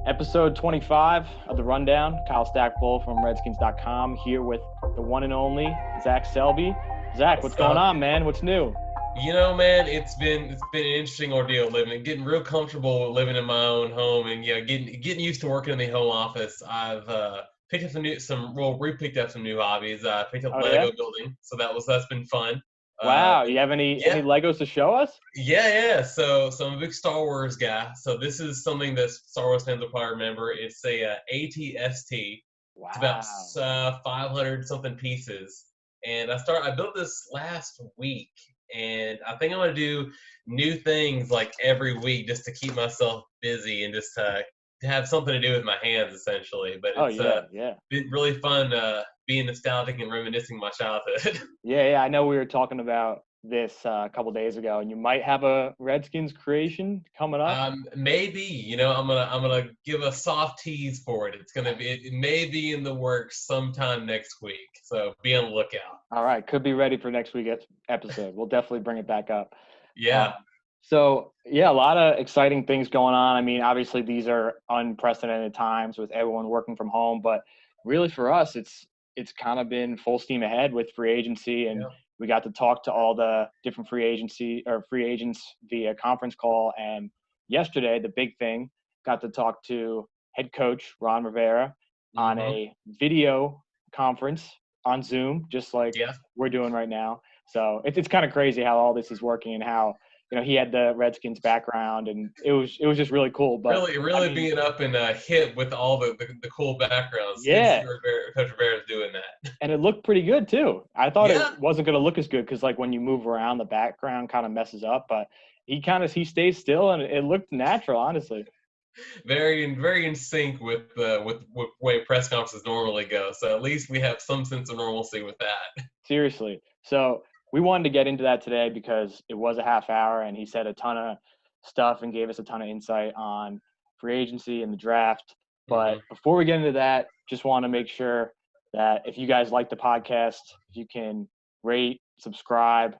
Episode 25 of the Rundown. Kyle Stackpole from Redskins.com here with the one and only Zach Selby. Zach, what's going on, man? What's new? Man, it's been an interesting ordeal getting real comfortable living in my own home, and getting used to working in the home office. I've picked up picked up some new hobbies. I picked up Oh yeah? Lego building, so that's been fun. Wow. You have any Legos to show us? Yeah. So I'm a big Star Wars guy. So this is something that Star Wars fans will probably remember. It's a ATST. It's about Wow. 500 something pieces, and I built this last week, and I think I'm gonna do new things like every week just to keep myself busy and just to have something to do with my hands essentially. But Oh it's yeah. been really fun being nostalgic and reminiscing my childhood. Yeah. I know we were talking about this a couple days ago, and you might have a Redskins creation coming up. Maybe, I'm gonna give a soft tease for it. It may be in the works sometime next week, so be on the lookout. All right. Could be ready for next week's episode. We'll definitely bring it back up. Um, Yeah. So yeah, a lot of exciting things going on. I mean, obviously these are unprecedented times with everyone working from home, but really for us, it's kind of been full steam ahead with free agency, and Yeah. we got to talk to all the different free agents via conference call. And yesterday, the big thing, got to talk to head coach Ron Rivera on Mm-hmm. a video conference on Zoom, just like Yeah. we're doing right now. So it's kind of crazy how all this is working and how he had the Redskins background, and it was just really cool. But I Really mean, being up and hit with all the cool backgrounds. It's good to yeah, see Coach Rivera's doing that. and it looked pretty good too. I thought it Yeah. wasn't going to look as good because like when you move around, the background kind of messes up. But he stays still, and it looked natural, honestly. Very in sync with way press conferences normally go. So at least we have some sense of normalcy with that. Seriously. So we wanted to get into that today because it was a half hour, and he said a ton of stuff and gave us a ton of insight on free agency and the draft. But Hmm. before we get into that, just want to make sure that if you guys like the podcast, if you can rate, subscribe,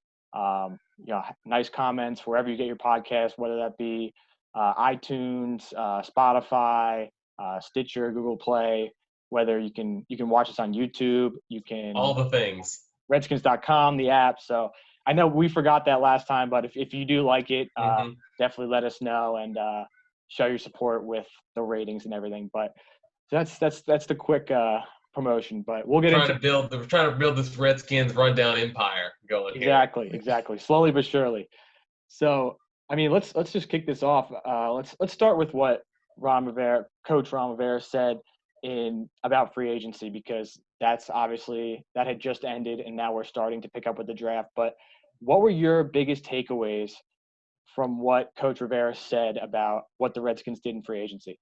nice comments wherever you get your podcast, whether that be iTunes, Spotify, Stitcher, Google Play. Whether you can watch us on YouTube, you can All the things. Redskins.com, the app. So I know we forgot that last time, but if you do like it, Hmm. definitely let us know and show your support with the ratings and everything. But that's the quick promotion. But we'll get into We're trying to build this Redskins rundown empire going here. exactly, slowly but surely. So I mean, let's just kick this off. Let's start with what Coach Ron Rivera said in about free agency, because that's obviously that had just ended and now we're starting to pick up with the draft. But what were your biggest takeaways from what Coach Rivera said about what the Redskins did in free agency?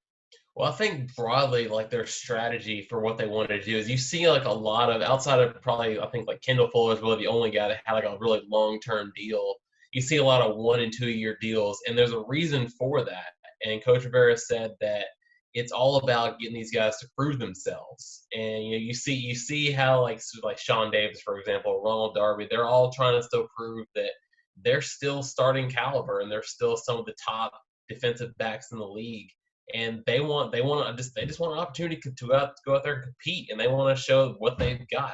Well, I think broadly, like their strategy for what they wanted to do is you see like a lot of outside of probably I think like Kendall Fuller is really the only guy that had like a really long term deal. You see a lot of 1 and 2 year deals, and there's a reason for that. And Coach Rivera said that it's all about getting these guys to prove themselves. And you see how like Sean Davis, for example, Ronald Darby, they're all trying to still prove that they're still starting caliber and they're still some of the top defensive backs in the league, and they just want an opportunity to go out there and compete, and they want to show what they've got.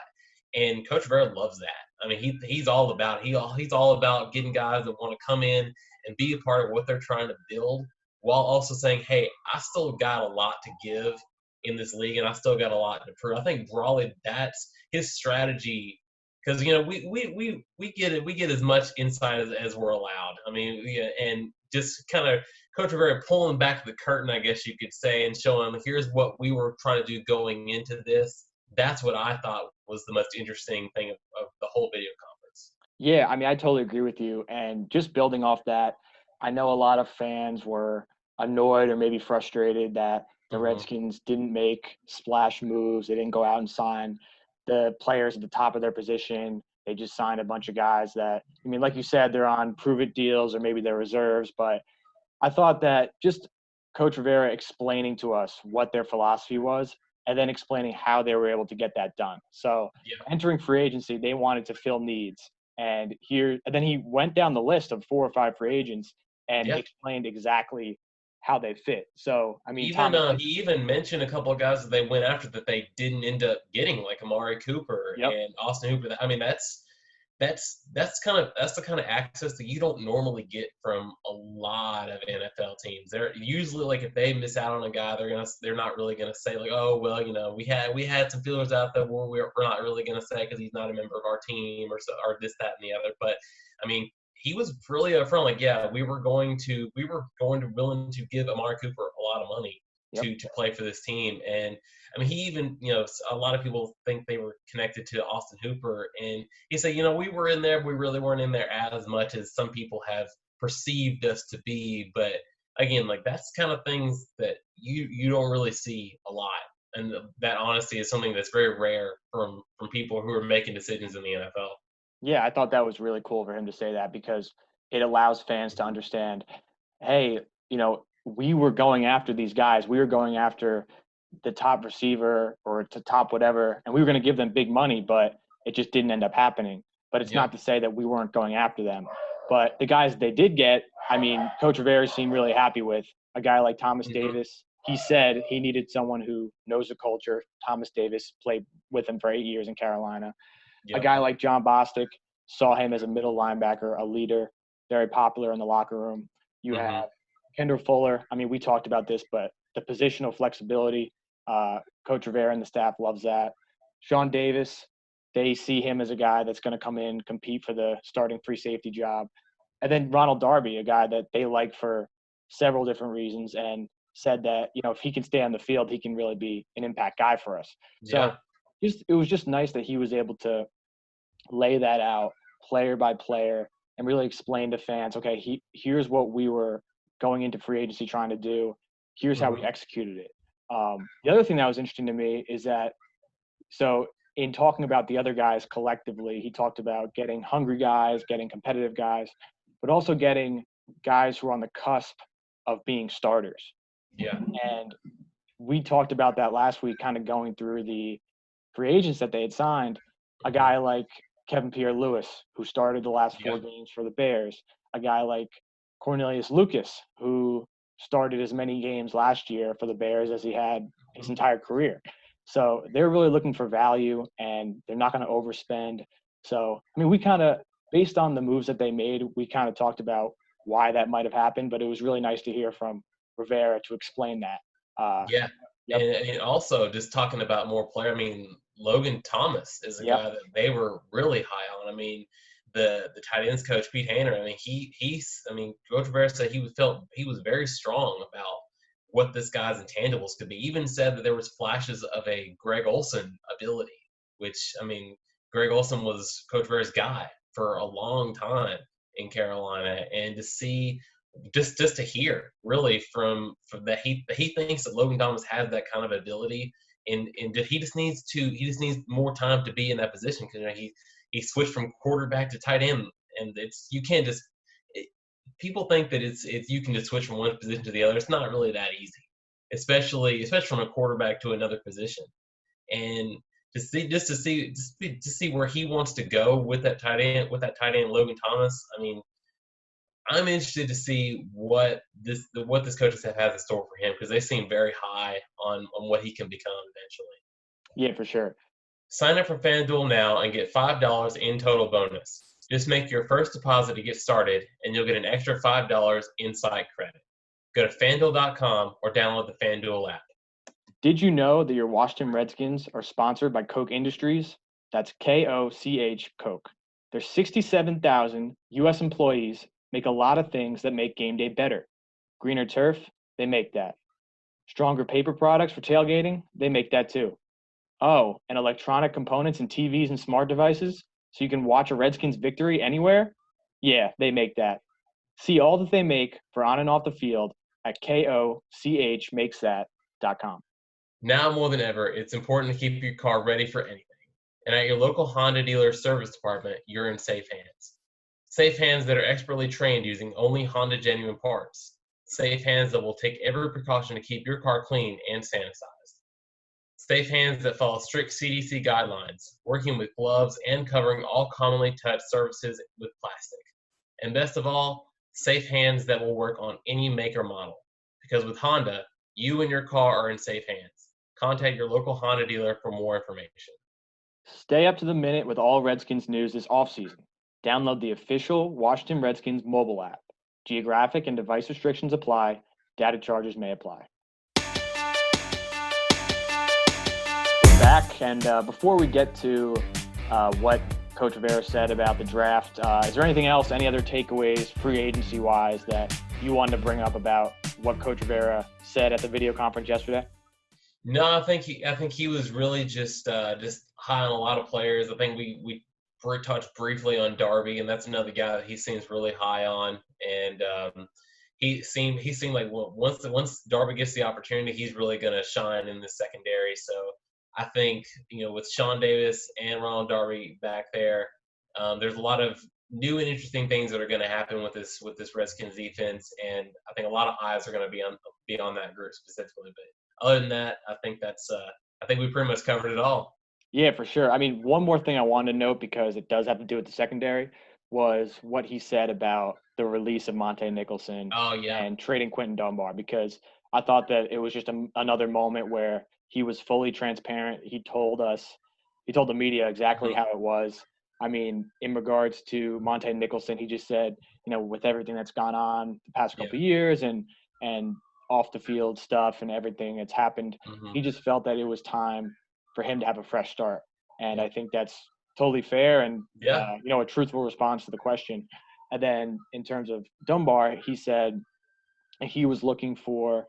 And Coach Rivera loves that. I mean, he's all about he's all about getting guys that want to come in and be a part of what they're trying to build, while also saying, "Hey, I still got a lot to give in this league, and I still got a lot to prove." I think broadly that's his strategy, because we get as much insight as we're allowed. I mean, yeah, and just kind of Coach Rivera pulling back the curtain, I guess you could say, and showing them here's what we were trying to do going into this. That's what I thought was the most interesting thing of the whole video conference. Yeah, I mean, I totally agree with you. And just building off that, I know a lot of fans were annoyed or maybe frustrated that the Hmm. Redskins didn't make splash moves. They didn't go out and sign the players at the top of their position. They just signed a bunch of guys that, I mean, like you said, they're on prove it deals or maybe they're reserves. But I thought that just Coach Rivera explaining to us what their philosophy was and then explaining how they were able to get that done. So Yeah, entering free agency, they wanted to fill needs. And then he went down the list of 4 or 5 free agents and yeah, explained exactly how they fit. So, I mean, Even Thomas. he even mentioned a couple of guys that they went after that they didn't end up getting, like Amari Cooper Yep. and Austin Hooper. I mean, that's the kind of access that you don't normally get from a lot of NFL teams. They're usually, like, if they miss out on a guy, they're not really gonna say, like, oh well, we had some feelers out there where we're not really gonna say because he's not a member of our team or this, that, and the other. But I mean, he was really upfront, like, yeah, we were willing to give Amari Cooper a lot of money Yep. to play for this team. And I mean, he even, a lot of people think they were connected to Austin Hooper, and he said, we were in there, but we really weren't in there as much as some people have perceived us to be. But again, like, that's kind of things that you don't really see a lot, and that honesty is something that's very rare from people who are making decisions in the NFL. Yeah, I thought that was really cool for him to say that because it allows fans to understand, hey, we were going after these guys. We were going after the top receiver or to top whatever, and we were going to give them big money, but it just didn't end up happening. But it's not to say that we weren't going after them. But the guys they did get, I mean, Coach Rivera seemed really happy with a guy like Thomas Davis. He said he needed someone who knows the culture. Thomas Davis played with him for 8 years in Carolina. A guy like John Bostic saw him as a middle linebacker, a leader, very popular in the locker room. You have Kendall Fuller. I mean, we talked about this, but the positional flexibility, Coach Rivera and the staff loves that. Sean Davis, they see him as a guy that's going to come in, compete for the starting free safety job. And then Ronald Darby, a guy that they like for several different reasons, and said that, if he can stay on the field, he can really be an impact guy for us. So it was just nice that he was able to lay that out player by player and really explain to fans, okay, here's what we were going into free agency trying to do. Here's how we executed it. The other thing that was interesting to me is that, so in talking about the other guys collectively, he talked about getting hungry guys, getting competitive guys, but also getting guys who are on the cusp of being starters. Yeah. And we talked about that last week, kind of going through the free agents that they had signed. A guy like Kevin Pierre-Louis, who started the last 4 games for the Bears. A guy like Cornelius Lucas, who started as many games last year for the Bears as he had his entire career. So they're really looking for value, and they're not going to overspend. So, I mean, we kind of, based on the moves that they made, we kind of talked about why that might have happened, but it was really nice to hear from Rivera to explain that. And also just talking about more player, I mean, Logan Thomas is a guy that they were really high on. I mean, the tight ends coach, Pete Hainer, I mean, Coach Rivera said he was very strong about what this guy's intangibles could be. He even said that there was flashes of a Greg Olsen ability, which, I mean, Greg Olsen was Coach Rivera's guy for a long time in Carolina, and to see just to hear really from that he thinks that Logan Thomas has that kind of ability, and he just needs more time to be in that position, because he switched from quarterback to tight end, and you can't just people think that it's you can just switch from one position to the other. It's not really that easy, especially from a quarterback to another position. And to see where he wants to go with that tight end Logan Thomas. I mean, I'm interested to see what this coaching staff has in store for him, because they seem very high on what he can become eventually. Yeah, for sure. Sign up for FanDuel now and get $5 in total bonus. Just make your first deposit to get started, and you'll get an extra $5 in site credit. Go to FanDuel.com or download the FanDuel app. Did you know that your Washington Redskins are sponsored by Koch Industries? That's Koch, Koch. Their 67,000 U.S. employees make a lot of things that make game day better. Greener turf, they make that. Stronger paper products for tailgating, they make that too. Oh, and electronic components and TVs and smart devices so you can watch a Redskins victory anywhere? Yeah, they make that. See all that they make for on and off the field at kochmakesthat.com. Now more than ever, it's important to keep your car ready for anything. And at your local Honda dealer service department, you're in safe hands. Safe hands that are expertly trained using only Honda genuine parts. Safe hands that will take every precaution to keep your car clean and sanitized. Safe hands that follow strict CDC guidelines, working with gloves and covering all commonly touched surfaces with plastic. And best of all, safe hands that will work on any make or model. because with Honda, you and your car are in safe hands. Contact your local Honda dealer for more information. Stay up to the minute with all Redskins news this offseason. Download the official Washington Redskins mobile app. Geographic and device restrictions apply. Data charges may apply. We're back, and before we get to what Coach Rivera said about the draft, is there anything else, any other takeaways, free agency-wise, that you wanted to bring up about what Coach Rivera said at the video conference yesterday? No, I think he was really just high on a lot of players. I think we touched briefly on Darby, and that's another guy that he seems really high on. And he seemed like once Darby gets the opportunity, he's really going to shine in the secondary. So I think with Sean Davis and Ronald Darby back there, there's a lot of new and interesting things that are going to happen with this Redskins defense, and I think a lot of eyes are going to be on that group specifically. But other than that, I think I think we pretty much covered it all. Yeah, for sure. I mean, one more thing I wanted to note, because it does have to do with the secondary, was what he said about the release of Monte Nicholson Oh yeah, and trading Quentin Dunbar, because I thought that it was just another moment where he was fully transparent. He told the media exactly how it was. I mean, in regards to Monte Nicholson, he just said, with everything that's gone on the past couple of years and off the field stuff and everything that's happened, he just felt that it was time for him to have a fresh start. And I think that's totally fair and, a truthful response to the question. And then in terms of Dunbar, he said he was looking for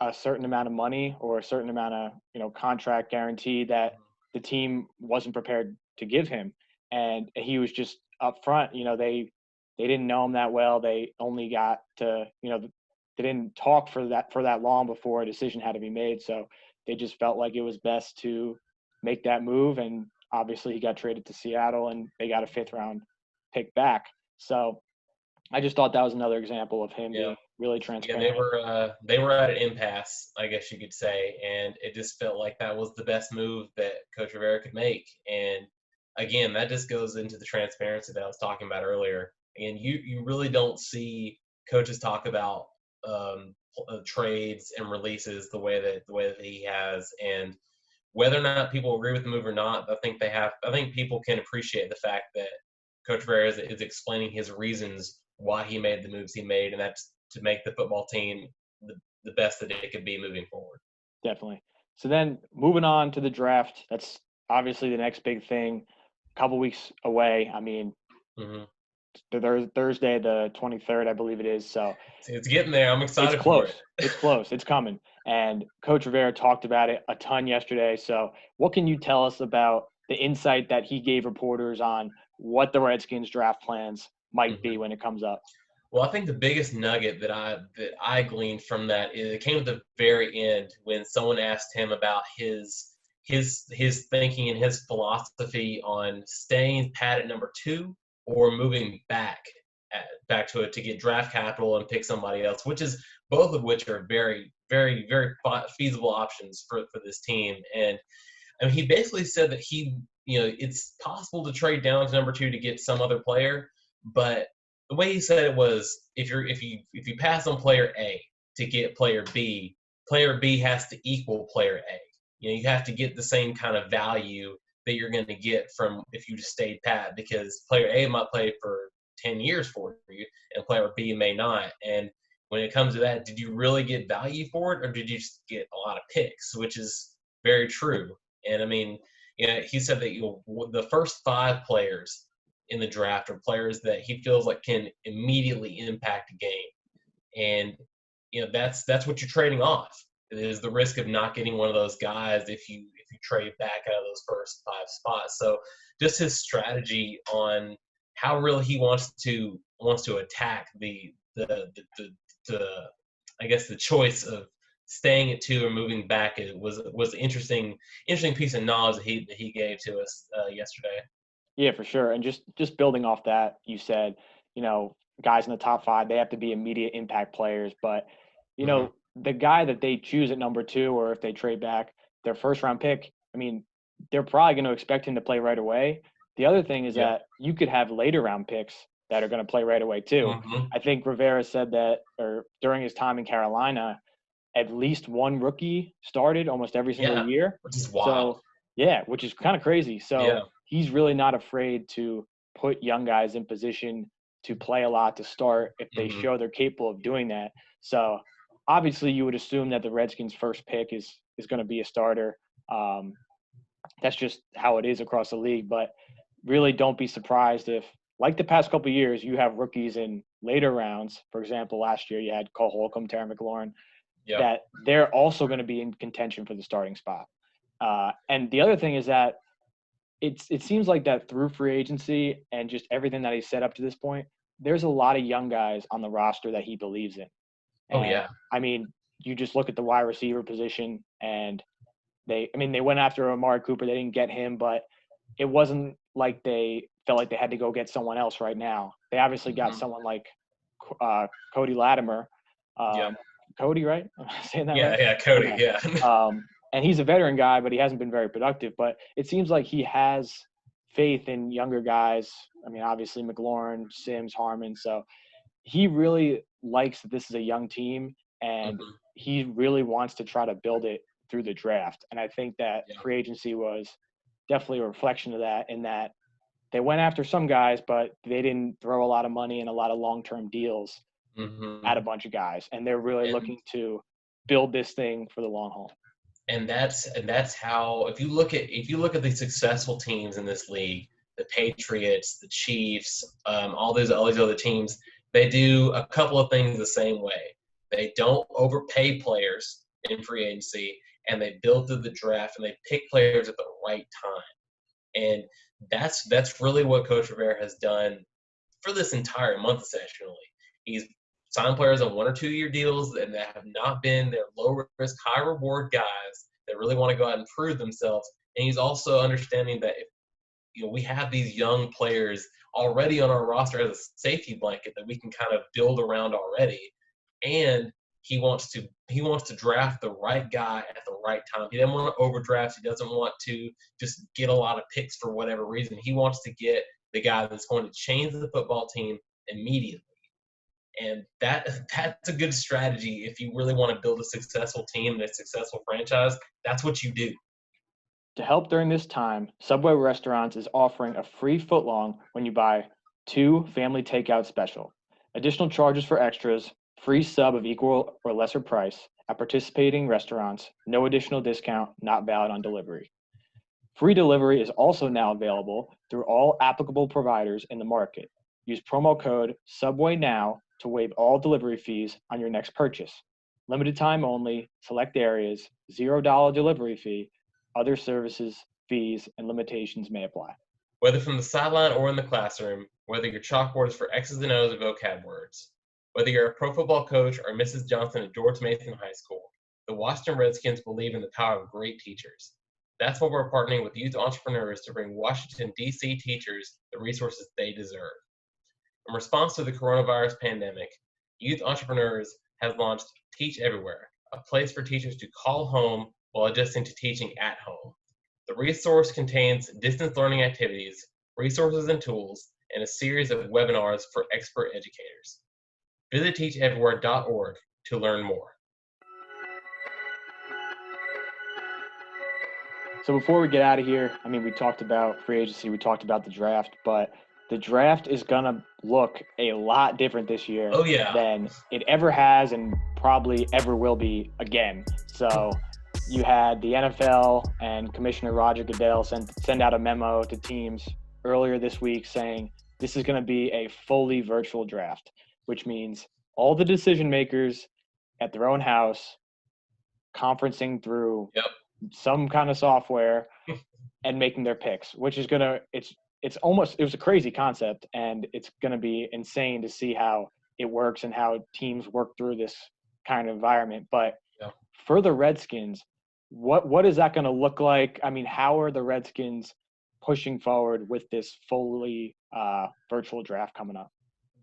a certain amount of money or a certain amount of, contract guarantee that the team wasn't prepared to give him. And he was just upfront. They didn't know him that well. They only got to, they didn't talk for that long before a decision had to be made. So they just felt like it was best to make that move. And obviously he got traded to Seattle and they got a 5th round pick back. So I just thought that was another example of him being really transparent. Yeah, they were at an impasse, I guess you could say, and it just felt like that was the best move that Coach Rivera could make. And again, that just goes into the transparency that I was talking about earlier. And you really don't see coaches talk about trades and releases the way that he has. And whether or not people agree with the move or not, I think people can appreciate the fact that Coach Rivera is explaining his reasons why he made the moves he made, and that's to make the football team the best that it could be moving forward. Definitely. So then moving on to the draft, that's obviously the next big thing. A couple weeks away. I mean, Thursday the 23rd, I believe it is. So it's getting there. I'm excited it's close. for it. It's close. It's coming. And Coach Rivera talked about it a ton yesterday. So what can you tell us about the insight that he gave reporters on what the Redskins draft plans might be when it comes up? Well, I think the biggest nugget that I gleaned from that is it came at the very end when someone asked him about his thinking and his philosophy on staying pat at number 2 or moving back to it to get draft capital and pick somebody else, both of which are very, very, very feasible options for this team. And I mean, he basically said that it's possible to trade down to number 2 to get some other player, but the way he said it was if you pass on player A to get player B has to equal player A. You have to get the same kind of value that you're going to get from if you just stayed pat, because player A might play for 10 years for you and player B may not. And when it comes to that, did you really get value for it, or did you just get a lot of picks, which is very true. And I mean, he said that the first 5 players in the draft are players that he feels like can immediately impact a game. And that's what you're trading off. It is the risk of not getting one of those guys if you trade back out of those first 5 spots. So just his strategy on how really he wants to attack the I guess the choice of staying at 2 or moving back was an interesting piece of knowledge that he gave to us yesterday. Yeah, for sure. And just building off that, you said, guys in the top 5, they have to be immediate impact players. But, the guy that they choose at number 2, or if they trade back their first round pick, I mean, they're probably going to expect him to play right away. The other thing is that you could have later round picks that are going to play right away too. Mm-hmm. I think Rivera said that, or during his time in Carolina, at least one rookie started almost every single Yeah, year. which is wild. So yeah, which is kind of crazy. So Yeah. he's really not afraid to put young guys in position to play a lot to start if they Mm-hmm. show they're capable of doing that. So obviously you would assume that the Redskins' first pick is going to be a starter. Um, that's just how it is across the league. But really, don't be surprised if, like the past couple of years, you have rookies in later rounds. For example, last year you had Cole Holcomb, Terry McLaurin, Yeah. that they're also going to be in contention for the starting spot. And the other thing is that it seems like that through free agency and just everything that he's set up to this point, there's a lot of young guys on the roster that he believes in. Oh And yeah. I mean, you just look at the wide receiver position, and they went after Amari Cooper. They didn't get him, but it wasn't like they felt like they had to go get someone else right now. They obviously got Mm-hmm. someone like Cody Latimer. Yeah. Cody, right? Am I saying that Yeah. right? Yeah. Cody. Okay. Yeah. And he's a veteran guy, but he hasn't been very productive. But it seems like he has faith in younger guys. I mean, obviously McLaurin, Sims, Harmon. So he really likes that this is a young team, and Mm-hmm. he really wants to try to build it through the draft. And I think that Yeah. free agency was definitely a reflection of that, in that they went after some guys, but they didn't throw a lot of money and a lot of long-term deals Mm-hmm. at a bunch of guys. And they're really And looking to build this thing for the long haul. and that's how if you look at the successful teams in this league, the Patriots, the Chiefs, all these other teams, they do a couple of things the same way. They don't overpay players in free agency, and they build through the draft, and they pick players at the right time. And that's really what Coach Rivera has done for this entire month, essentially. He's signed players on 1 or 2 year deals and that have not been their low risk, high reward guys that really want to go out and prove themselves. And he's also understanding that if, we have these young players already on our roster as a safety blanket that we can kind of build around already. And he wants to draft the right guy at the right time. He doesn't want to overdraft. He doesn't want to just get a lot of picks for whatever reason. He wants to get the guy that's going to change the football team immediately. And that's a good strategy if you really want to build a successful team and a successful franchise. That's what you do. To help during this time, Subway Restaurants is offering a free footlong when you buy 2 family takeout special. Additional charges for extras, free sub of equal or lesser price at participating restaurants, no additional discount, not valid on delivery. Free delivery is also now available through all applicable providers in the market. Use promo code SUBWAYNOW to waive all delivery fees on your next purchase. Limited time only, select areas, $0 delivery fee. Other services, fees, and limitations may apply. Whether from the sideline or in the classroom, whether your chalkboard is for X's and O's or vocab words, whether you're a pro football coach or Mrs. Johnson at George Mason High School, the Washington Redskins believe in the power of great teachers. That's why we're partnering with youth entrepreneurs to bring Washington, D.C. teachers the resources they deserve. In response to the coronavirus pandemic, Youth Entrepreneurs has launched Teach Everywhere, a place for teachers to call home while adjusting to teaching at home. The resource contains distance learning activities, resources and tools, and a series of webinars for expert educators. Visit teacheverywhere.org to learn more. So before we get out of here, I mean, we talked about free agency, we talked about the draft, but the draft is going to look a lot different this year than it ever has and probably ever will be again. So you had the NFL and Commissioner Roger Goodell send out a memo to teams earlier this week saying this is going to be a fully virtual draft, which means all the decision makers at their own house conferencing through some kind of software and making their picks, which is going to – it was a crazy concept, and it's going to be insane to see how it works and how teams work through this kind of environment. But for the Redskins, what is that going to look like? I mean, how are the Redskins pushing forward with this fully virtual draft coming up?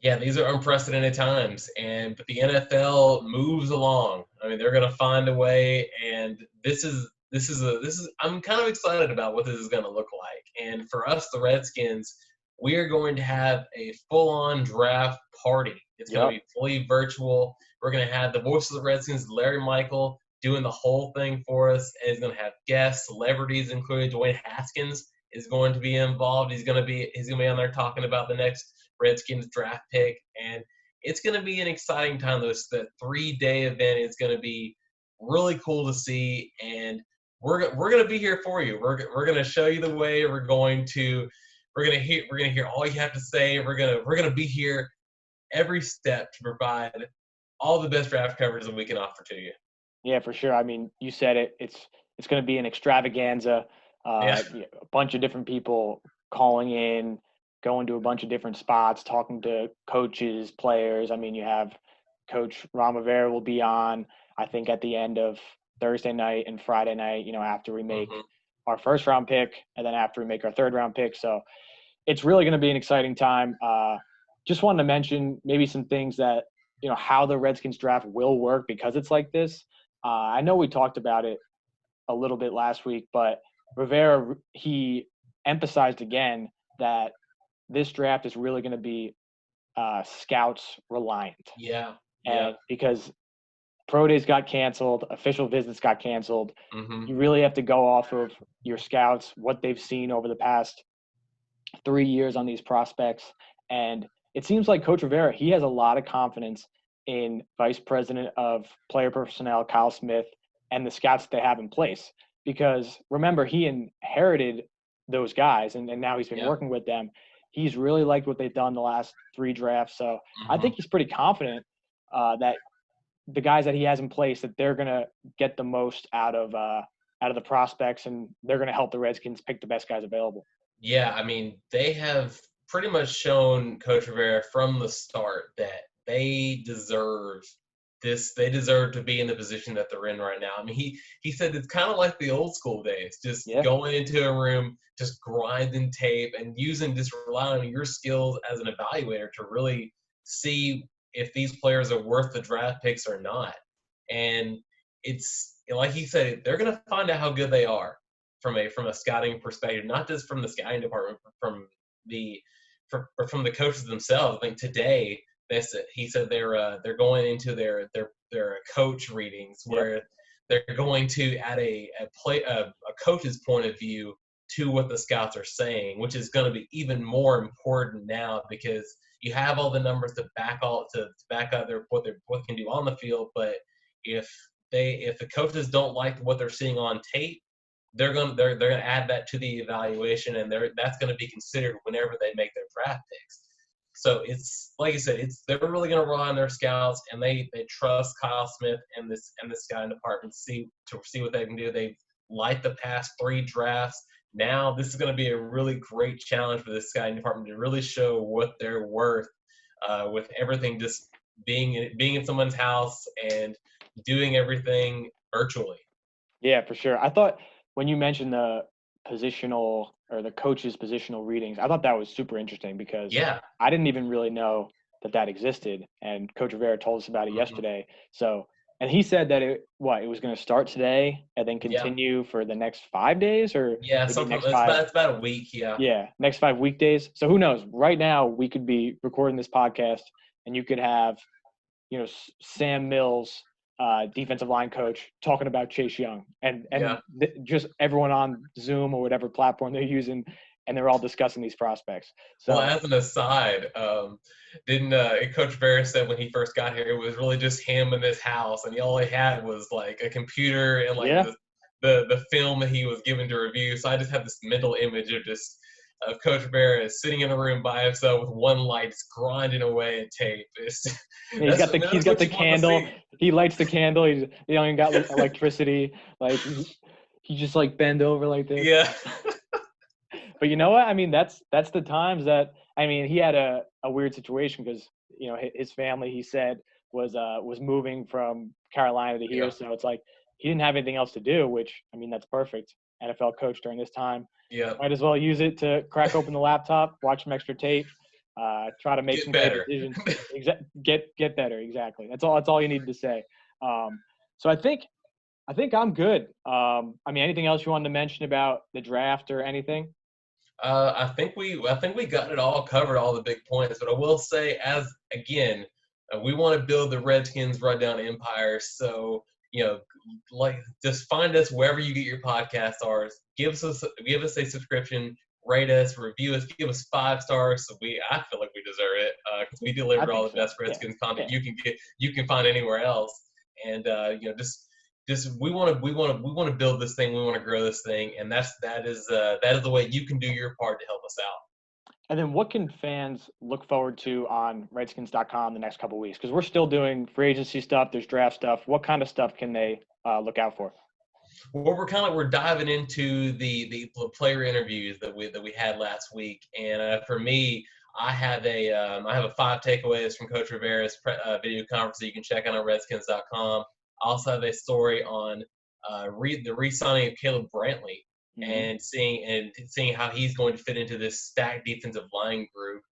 Yeah, these are unprecedented times, but the NFL moves along. I mean, they're going to find a way, and this is I'm kind of excited about what this is going to look like. And for us, the Redskins, we are going to have a full-on draft party. It's going to be fully virtual. We're going to have the voice of the Redskins, Larry Michael, doing the whole thing for us. And he's going to have guests, celebrities, including Dwayne Haskins is going to be involved. He's going to be on there talking about the next Redskins draft pick, and it's going to be an exciting time. The 3-day event is going to be really cool to see, and we're going to be here for you. We're going to show you the way. We're going to hear all you have to say. We're going to be here every step to provide all the best draft coverage that we can offer to you. Yeah, for sure. I mean, you said it. It's going to be an extravaganza. A bunch of different people calling in, going to a bunch of different spots, talking to coaches, players. I mean, you have Coach Ron Rivera will be on, I think, at the end of Thursday night and Friday night, after we make our first round pick and then after we make our third round pick. So it's really going to be an exciting time. Just wanted to mention maybe some things that, how the Redskins draft will work because it's like this. I know we talked about it a little bit last week, but Rivera, he emphasized again that this draft is really going to be scouts reliant. Yeah. And because pro days got canceled, official visits got canceled, you really have to go off of your scouts, what they've seen over the past 3 years on these prospects. And it seems like Coach Rivera, he has a lot of confidence in Vice President of Player Personnel, Kyle Smith, and the scouts that they have in place. Because remember, he inherited those guys, and now he's been working with them. He's really liked what they've done the last 3 drafts. So I think he's pretty confident that the guys that he has in place, that they're going to get the most out of the prospects, and they're going to help the Redskins pick the best guys available. Yeah, I mean, they have pretty much shown Coach Rivera from the start that they deserve this. They deserve to be in the position that they're in right now. I mean, he said it's kind of like the old school days, just going into a room, just grinding tape and relying on your skills as an evaluator to really see if these players are worth the draft picks or not. And it's like he said, they're going to find out how good they are from a scouting perspective, not just from the scouting department, but from the coaches themselves. I think today he said they're going into their coach readings where they're going to add a coach's point of view to what the scouts are saying, which is going to be even more important now because you have all the numbers to back up what they can do on the field. But if the coaches don't like what they're seeing on tape, they're going to add that to the evaluation, and that's going to be considered whenever they make their draft picks. So it's like I said, they're really going to rely on their scouts, and they trust Kyle Smith and the scouting department to see what they can do. They've liked the past 3 drafts. Now this is going to be a really great challenge for the scouting department to really show what they're worth with everything just being in someone's house and doing everything virtually. Yeah, for sure. I thought when you mentioned the positional or the coach's positional readings, I thought that was super interesting because I didn't even really know that existed, and Coach Rivera told us about it yesterday. So, and he said that it was going to start today and then continue for the next 5 days, or it's about a week. Next 5 weekdays. So who knows? Right now we could be recording this podcast, and you could have, Sam Mills, defensive line coach, talking about Chase Young, and just everyone on Zoom or whatever platform they're using, and they're all discussing these prospects. So, well, as an aside, didn't Coach Rivera said when he first got here, it was really just him in his house, and all he had was like a computer and the film that he was given to review. So I just have this mental image of Coach Rivera sitting in a room by himself with one light, just grinding away at tape. He's got the candle. He lights the candle. He ain't got electricity. Like he just bend over like this. Yeah. But you know what? I mean, that's the times that he had a weird situation because his family, he said, was moving from Carolina to here, so it's like he didn't have anything else to do. Which that's perfect. NFL coach during this time. Yeah. Might as well use it to crack open the laptop, watch some extra tape, try to make some better decisions. Get better. Exactly. That's all you needed to say. So I think I'm good. Anything else you wanted to mention about the draft or anything? I think we got it all covered, all the big points. But I will say, we want to build the Redskins Run Down Empire. So like just find us wherever you get your podcasts are. Give us a subscription. Rate us, review us, give us 5 stars. So I feel like we deserve it because we deliver all the best Redskins content you can find anywhere else. And just we want to build this thing. We want to grow this thing, and that is the way you can do your part to help us out. And then what can fans look forward to on Redskins.com the next couple of weeks? Because we're still doing free agency stuff. There's draft stuff. What kind of stuff can they look out for? Well, we're diving into the player interviews that we had last week, and for me, I have a 5 takeaways from Coach Rivera's video conference that you can check out on Redskins.com. I also have a story on the re-signing of Caleb Brantley and seeing how he's going to fit into this stacked defensive line group.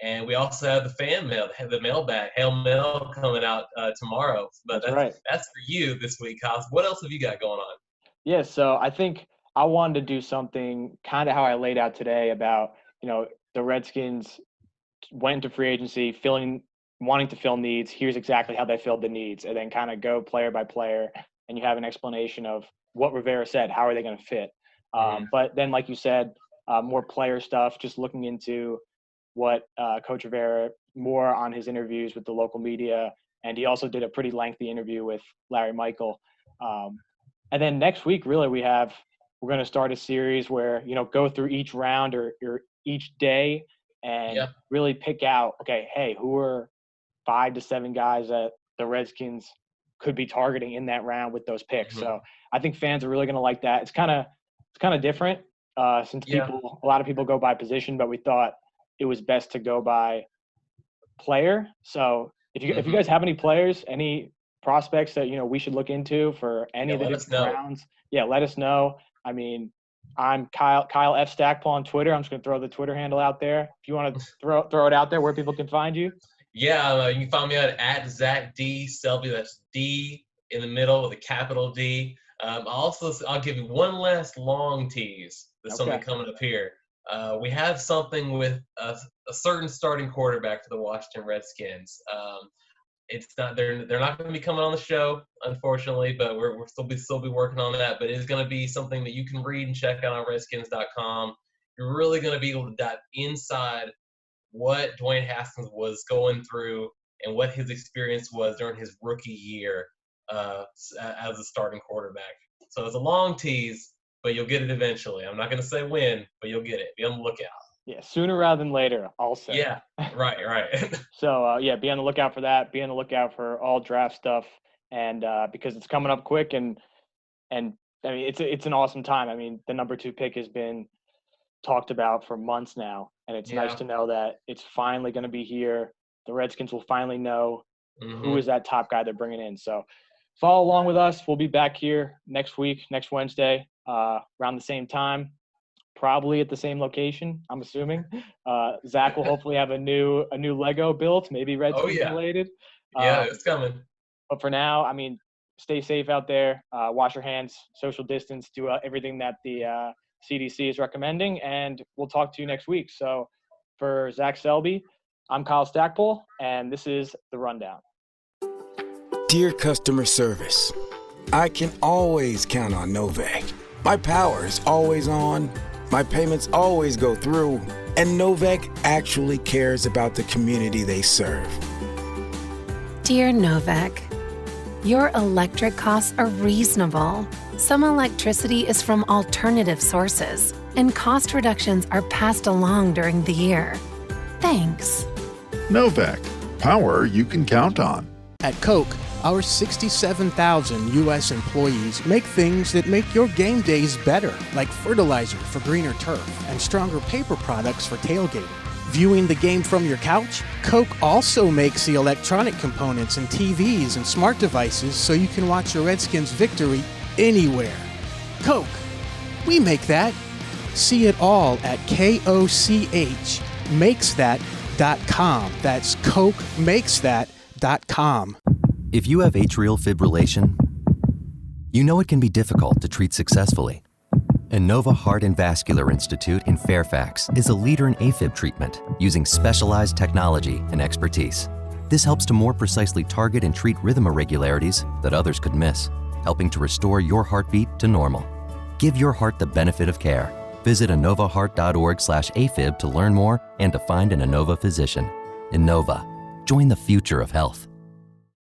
And we also have the fan mail, the mailbag, Hail Mail coming out tomorrow. But that's for you this week, Kyle. What else have you got going on? Yeah, so I think I wanted to do something kind of how I laid out today about, the Redskins went into free agency, wanting to fill needs. Here's exactly how they filled the needs, and then kind of go player by player, and you have an explanation of what Rivera said. How are they going to fit? But then, like you said, more player stuff, just looking into what Coach Rivera, more on his interviews with the local media, and he also did a pretty lengthy interview with Larry Michael. And then next week, really, we're going to start a series where, go through each round or each day and really pick out, okay, hey, who are 5 to 7 guys that the Redskins could be targeting in that round with those picks. So I think fans are really going to like that. It's kind of different since a lot of people go by position, but we thought it was best to go by player. So if you guys have any players, any prospects that we should look into for any of the different rounds, let us know. I mean, I'm Kyle F. Stackpole on Twitter. I'm just gonna throw the Twitter handle out there. If you want to throw it out there, where people can find you. You can find me at Zach D Selby. That's D in the middle with a capital D. I'll give you one last long tease. There's something coming up here. We have something with a certain starting quarterback for the Washington Redskins. It's not they're not going to be coming on the show, unfortunately, but we're still be working on that. But it's going to be something that you can read and check out on Redskins.com. You're really going to be able to dive inside what Dwayne Haskins was going through and what his experience was during his rookie year as a starting quarterback. So it's a long tease, but you'll get it eventually. I'm not going to say when, but you'll get it. Be on the lookout. Yeah, sooner rather than later, I'll say. Yeah, right. So, be on the lookout for that. Be on the lookout for all draft stuff, and because it's coming up quick, and I mean, it's an awesome time. I mean, the number 2 pick has been talked about for months now, and it's nice to know that it's finally going to be here. The Redskins will finally know who is that top guy they're bringing in. So, follow along with us. We'll be back here next week, next Wednesday, around the same time. Probably at the same location, I'm assuming. Zach will hopefully have a new Lego built, maybe Redskins related. It's coming. But for now, I mean, stay safe out there. Wash your hands, social distance, do everything that the CDC is recommending, and we'll talk to you next week. So for Zach Selby, I'm Kyle Stackpole, and this is The Rundown. Dear customer service, I can always count on Novak. My power is always on. My payments always go through, and Novak actually cares about the community they serve. Dear Novak, your electric costs are reasonable. Some electricity is from alternative sources, and cost reductions are passed along during the year. Thanks. Novak, power you can count on. At Coke, our 67,000 U.S. employees make things that make your game days better, like fertilizer for greener turf and stronger paper products for tailgating. Viewing the game from your couch? Coke also makes the electronic components in TVs and smart devices so you can watch your Redskins victory anywhere. Coke, we make that. See it all at KOCHmakesthat.com. That's CokeMakesThat.com. If you have atrial fibrillation, you know it can be difficult to treat successfully. Innova Heart and Vascular Institute in Fairfax is a leader in AFib treatment using specialized technology and expertise. This helps to more precisely target and treat rhythm irregularities that others could miss, helping to restore your heartbeat to normal. Give your heart the benefit of care. Visit innovaheart.org/AFib to learn more and to find an Innova physician. Innova. Join the future of health.